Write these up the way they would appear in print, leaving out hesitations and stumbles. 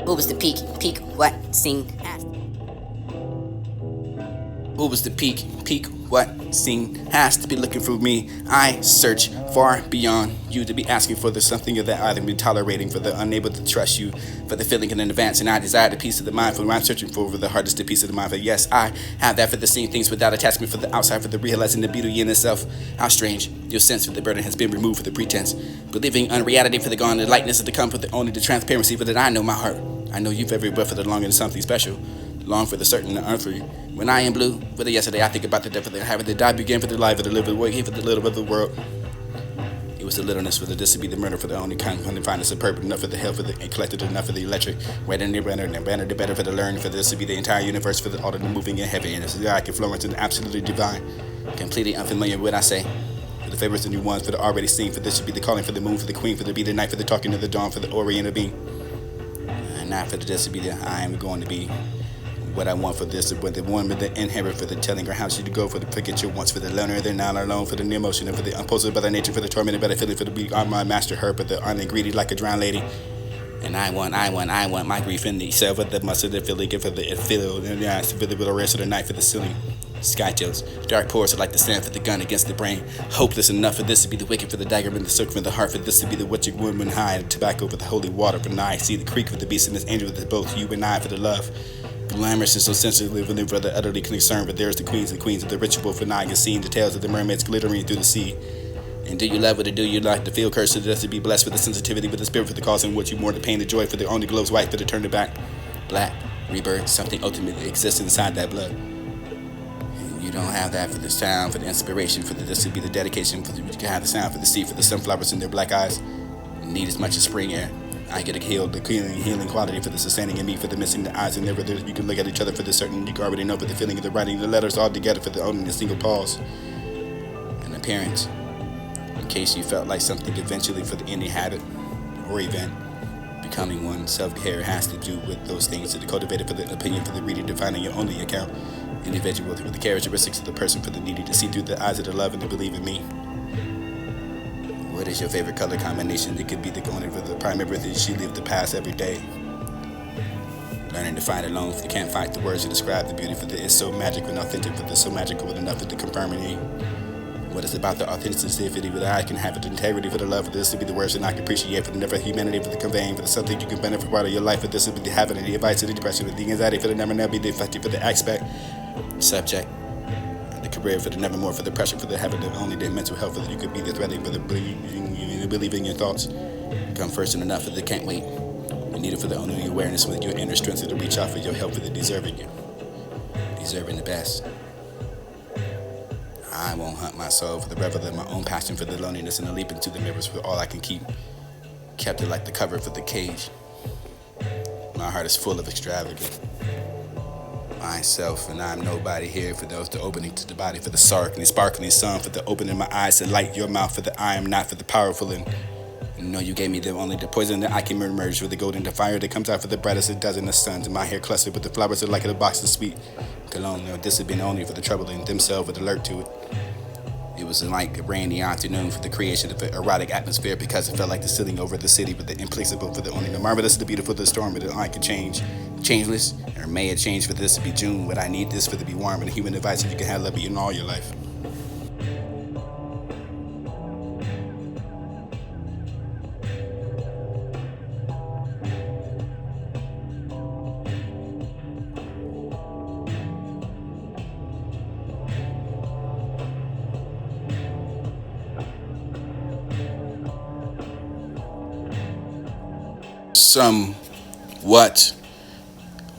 What was the peak? Peak what? Sing. What was the peak? Peak what? Sing has to be looking for me. I search far beyond you to be asking for the something that I've been tolerating, for the unable to trust you, for the feeling in advance, and I desire the peace of the mind for what I'm searching for the hardest the peace of the mind. For yes, I have that for the seeing things without attachment, for the outside, for the realizing the beauty in itself. How strange your sense for the burden has been removed for the pretense, believing unreality for the gone, the lightness of the come, for the only the transparency, for that I know my heart. I know you've every breath for the longing of something special. Long for the certain and unfree. When I am blue, for the yesterday, I think about the death of the having to die, begin for the life of the live, the way for the little of the world. It was the littleness for the this to be the murder for the only kind of finest of purpose, enough for the hell for the collected, enough for the electric, right and the better, and banner the better for the learn, for this to be the entire universe, for the all of the moving in heaven, and it's the I can flow into the absolutely divine, completely unfamiliar with what I say. For the favorites and new ones, for the already seen, for this should be the calling for the moon, for the queen, for the be the night, for the talking of the dawn, for the oriental being, and not for the this to be the I am going to be. What I want for this, but the one with the inherit for the telling her how she to go, for the forget your wants, for the learner, they're not alone, for the new emotion, and for the unposted by the nature, for the tormented by the feeling, for the be on my master her, but the ungreedy like a drowned lady. And I want my grief in the self of the muscle, the feeling, for the feel, and the eyes, for the rest of the night, for the ceiling. Sky chills, dark pores are like the sand for the gun against the brain. Hopeless enough for this to be the wicked, for the dagger in the circle for the heart, for this to be the witching woman high, tobacco for the holy water, for I see the creek for the beast and this angel for both you and I for the love. Glamorous and so sensitive, living for the utterly concerned, but there's the queens of the ritual for night, and seeing the tales of the mermaids glittering through the sea. And do you love it, or do you like to feel cursed to death, to be blessed with the sensitivity, with the spirit for the cause, and what you more the pain, the joy for the only glows white, for the turn it back black, rebirth, something ultimately exists inside that blood. And you don't have that for the sound, for the inspiration, for this to be the dedication, for the, you can have the sound for the sea, for the sunflowers in their black eyes, need as much as spring air. I get a the healing quality for the sustaining in me, for the missing the eyes and never there. You can look at each other for the certain, you can already know for the feeling of the writing, the letters all together for the owning a single pause. An appearance, in case you felt like something eventually for the any habit or event. Becoming one, self-care has to do with those things to cultivate it for the opinion, for the reading, defining your only account. Individual with the characteristics of the person, for the needy to see through the eyes of the love and to believe in me. What is your favorite color combination? It could be the going for the primary that she lived the past every day. Learning to find alone if you can't find the words to describe the beauty for the it's so magical and authentic, for the so magical with enough to confirm me. What is about the authenticity that I can have it, the integrity for the love for this to be the words that I can appreciate, for the never humanity for the conveying, for the something you can benefit part of your life, for this to be the having the advice, the depression, the anxiety, for the never be the effective for the aspect, subject. The career for the nevermore, for the pressure, for the having the only the mental health, for that you could be the threatening, for the believing your thoughts. Come first and enough for the can't wait. You need it for the only awareness with your inner strength to reach out for your help for the deserving you. Deserving the best. I won't hunt my soul for the revel of my own passion for the loneliness and the leap into the mirrors for all I can keep. Kept it like the cover for the cage. My heart is full of extravagance. Myself and I'm nobody here for those the opening to the body for the sparkling sun for the opening my eyes to light your mouth for the I am not for the powerful and you know you gave me the only the poison that I can emerge for the golden the fire that comes out for the brightest it does in the suns and my hair clustered with the flowers are like a box of sweet cologne. No, this had been only for the troubling themselves with alert to it. It was like a rainy afternoon for the creation of an erotic atmosphere because it felt like the ceiling over the city with the implacable for the only the marvelous, the beautiful, the storm, but the I could change. Changeless, or may it change for this to be June, but I need this for to be warm and a human device if you can have love in all your life.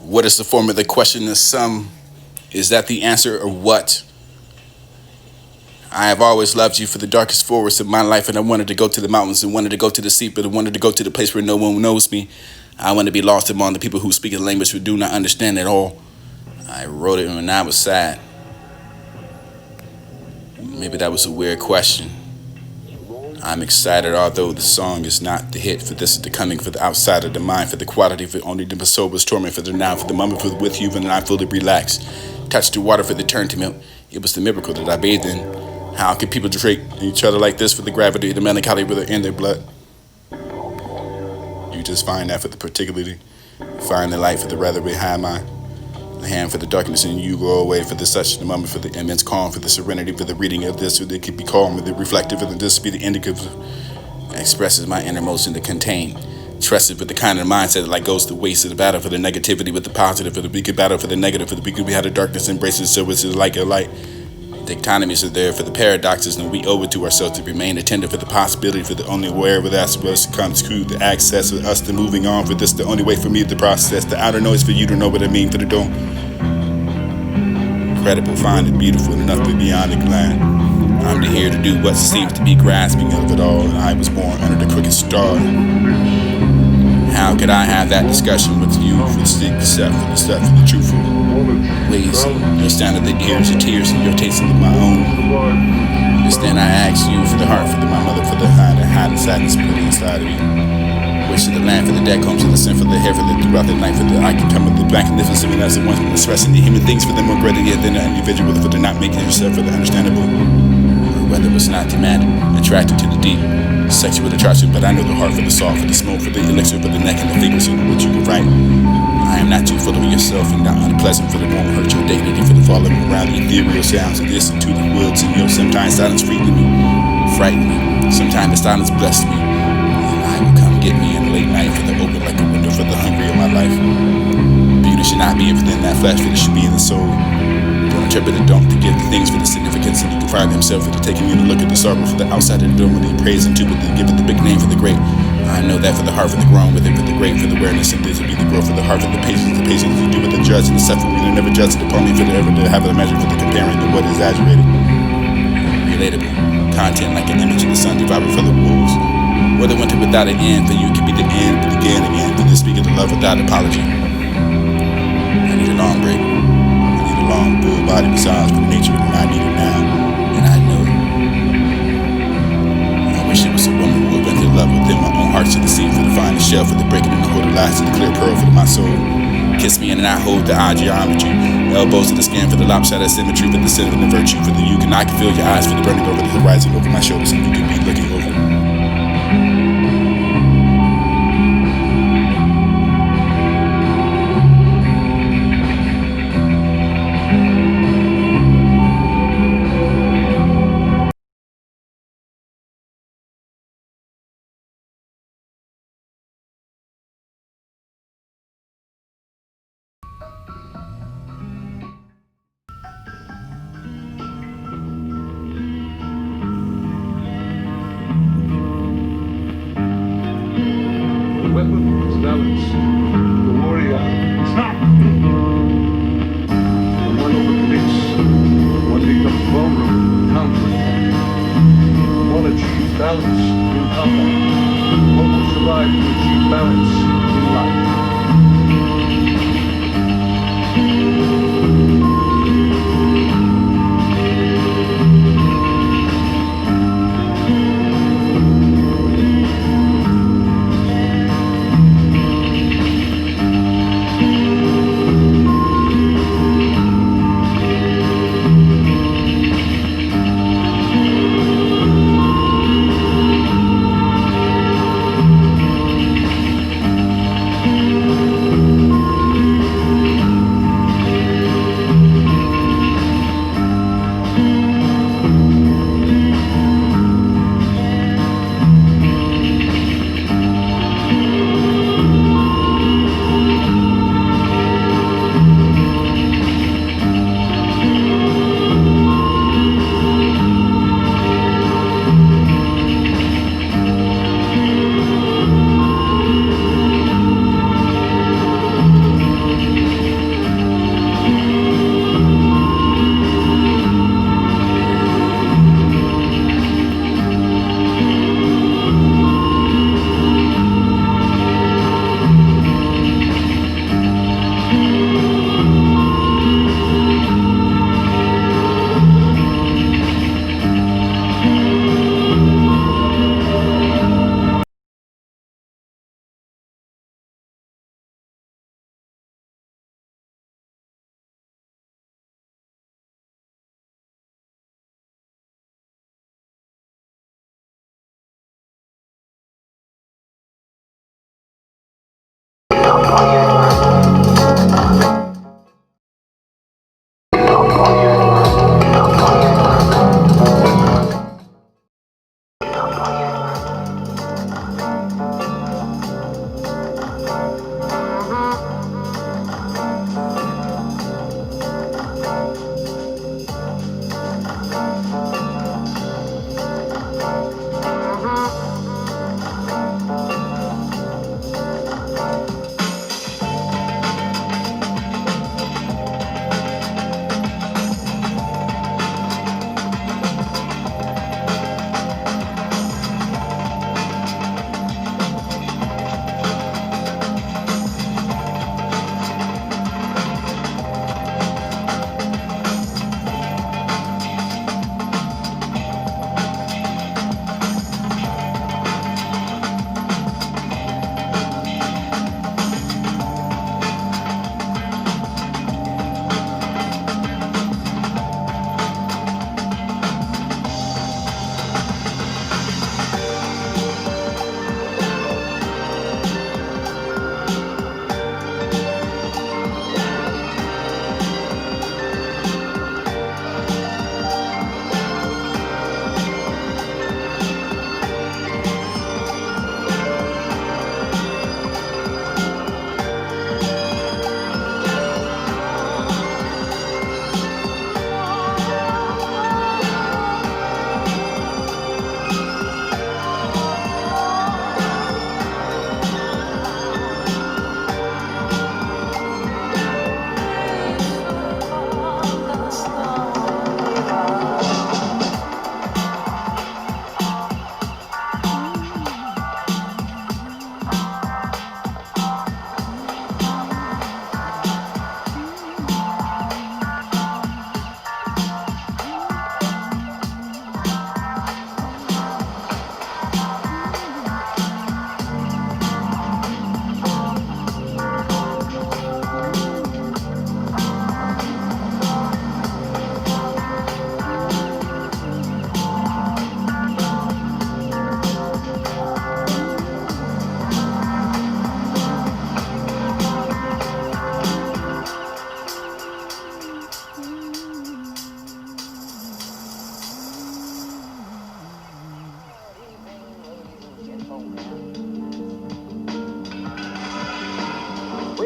What is the form of the question? The sum, is that the answer or what? I have always loved you for the darkest forests of my life, and I wanted to go to the mountains and wanted to go to the sea, but I wanted to go to the place where no one knows me. I want to be lost among the people who speak a language we do not understand at all. I wrote it when I was sad. Maybe that was a weird question. I'm excited, although the song is not the hit. For this is the coming for the outside of the mind, for the quality for only the soul was torment, for the now, for the moment for with you, and I fully relaxed. Touched the water for the turn to milk. It was the miracle that I bathed in. How can people treat each other like this for the gravity, the melancholy in their blood? You just find that for the particularly Find the light for the rather behind my hand for the darkness and you go away for the such the moment for the immense calm for the serenity for the reading of this so they could be calm with the reflective and this be the indicative expresses my innermost in the contained trusted with the kind of mindset that like goes to waste of the battle for the negativity with the positive for the we could battle for the negative for the we could be how the darkness embraces so it's like a light the economies are there for the paradoxes and we owe it to ourselves to remain attentive for the possibility for the only aware with us for us to come to the access of us to moving on for this the only way for me to process the outer noise for you to know what I mean for the dome incredible, find it beautiful enough to be beyond the gland. I'm here to do what seems to be grasping of it all, and I was born under the crooked star. How could I have that discussion with you for the stuff, for the stuff, for the truthful ways? Your sound of the ears, your tears, and your tasting of my own. Just then I ask you for the heart, for my mother, for the hide and sadness put inside of me. Wish to the land for the dead comes to the sin for the hair for the throughout the night for the I can come with the black and magnificent and as the ones expressing the human things for the more greater yet than the individual for the not making yourself for the understandable or whether it's not demanded attracted to the deep sexual attraction but I know the heart for the soft for the smoke for the elixir for the neck and the fingers and what you can write I am not too full of yourself and not unpleasant for the won't hurt your dignity for the following around the ethereal sounds and listen to the woods and sometimes silence freed me frightened me sometimes the silence blessed me get me in the late night for the open like a window for the hungry of my life. Beauty should not be within that flesh, but it should be in the soul. Don't interpret it, don't to give the things for the significance, and he can find himself for the taking in a look at the sorrow for the outside of the door when he prays into it, to give it the big name for the great. I know that for the heart, for the grown with it, for the great, for the awareness, and this will be the growth for the heart, for the patience to do with the judge and the suffering, and never judge it upon me for the ever to have a measure for the comparing to what is exaggerated. Relatable content like an image of the sun divided for the wolves. Or the winter without an end, for you could be the end, but again, for the speak of the love without apology. I need a long break. I need a long, full body massage for the nature and I need it now. And I know I wish it was a woman who went to love within my own heart to the sea for the finest shell, for the breaking and the hold the last and the clear pearl for my soul. Kiss me and I hold the eye geometry. Elbows to the skin for the lopsided symmetry, for the sin and the virtue, for the you can I can feel your eyes for the burning over the horizon over my shoulders and you can be looking over. Balance in combat. What will survive to achieve balance in life?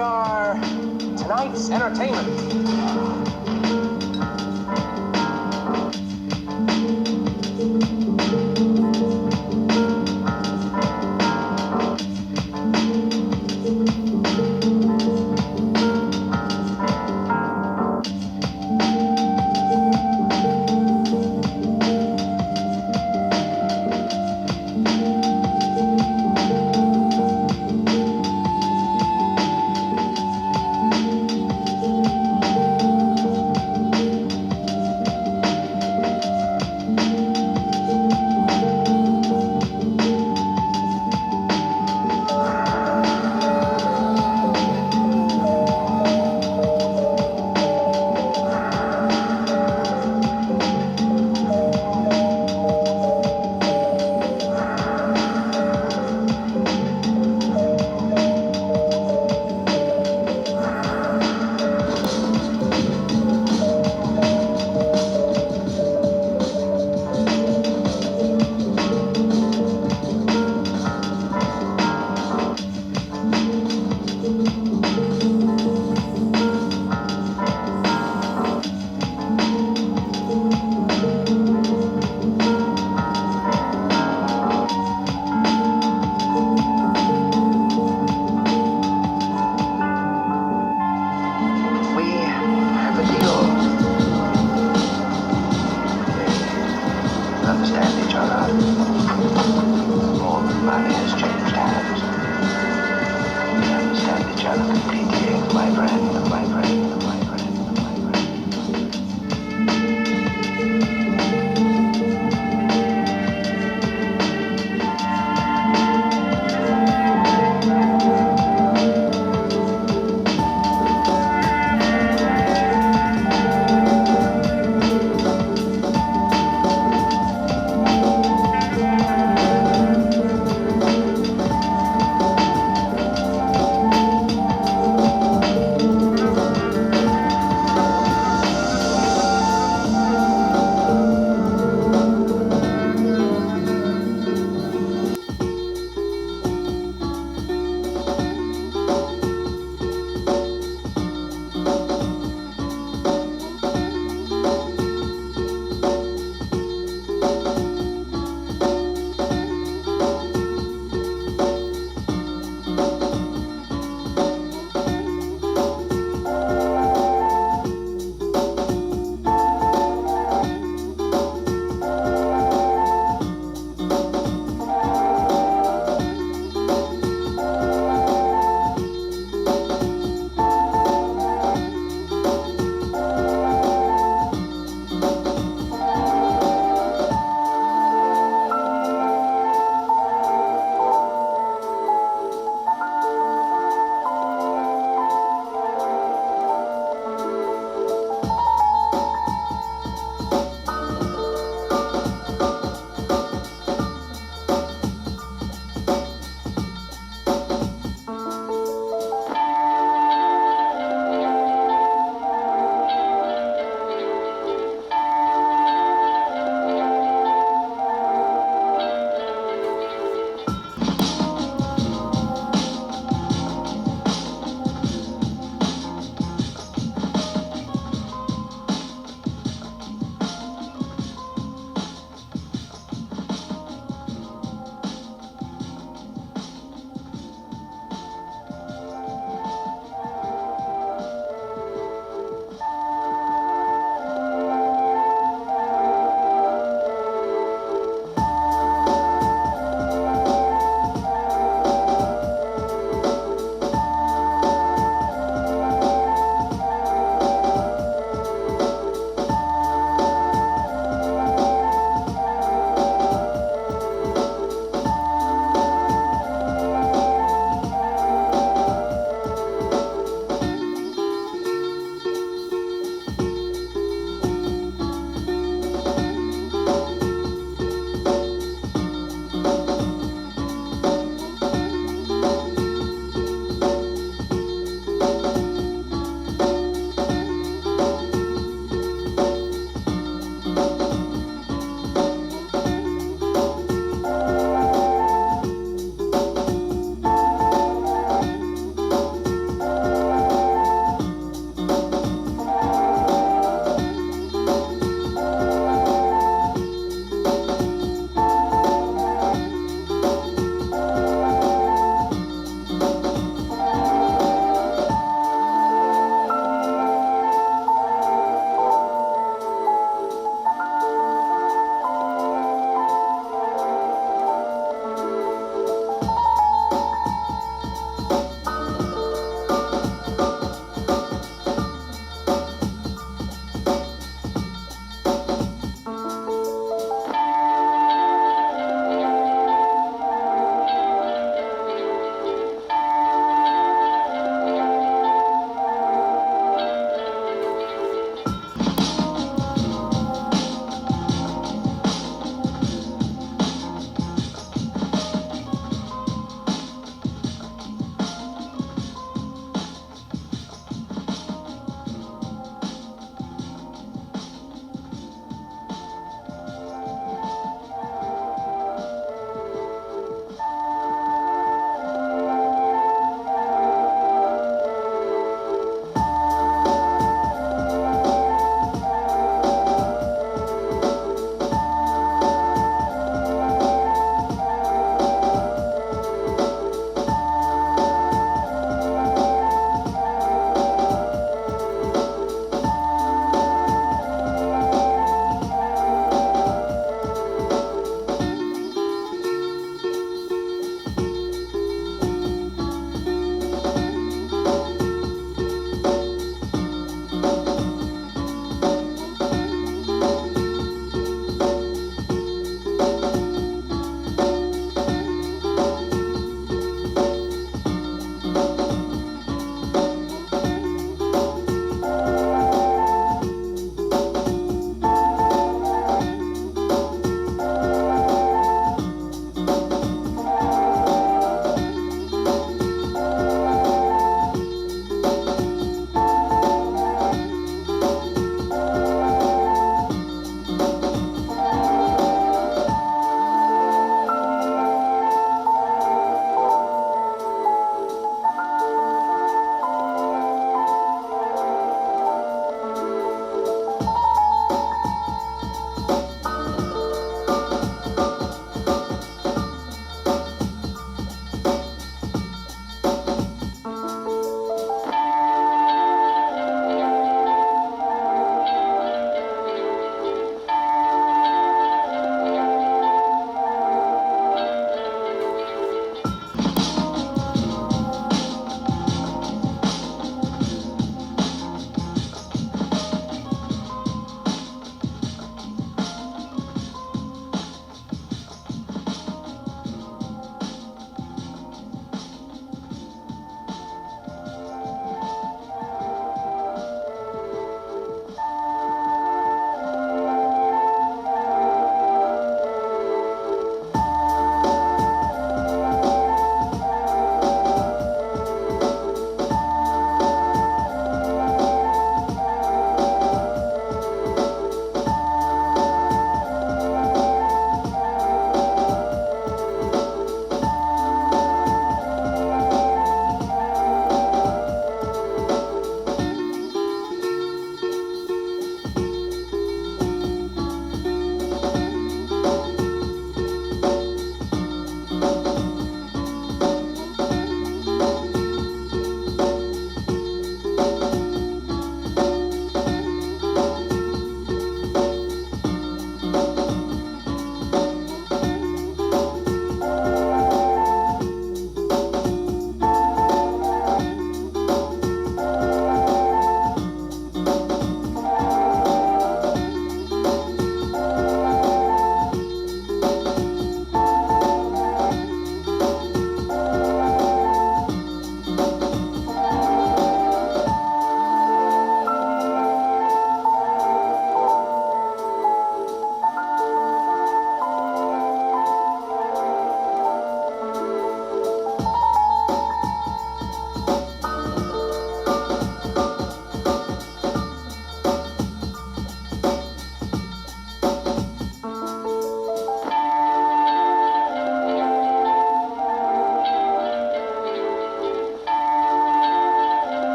are tonight's entertainment.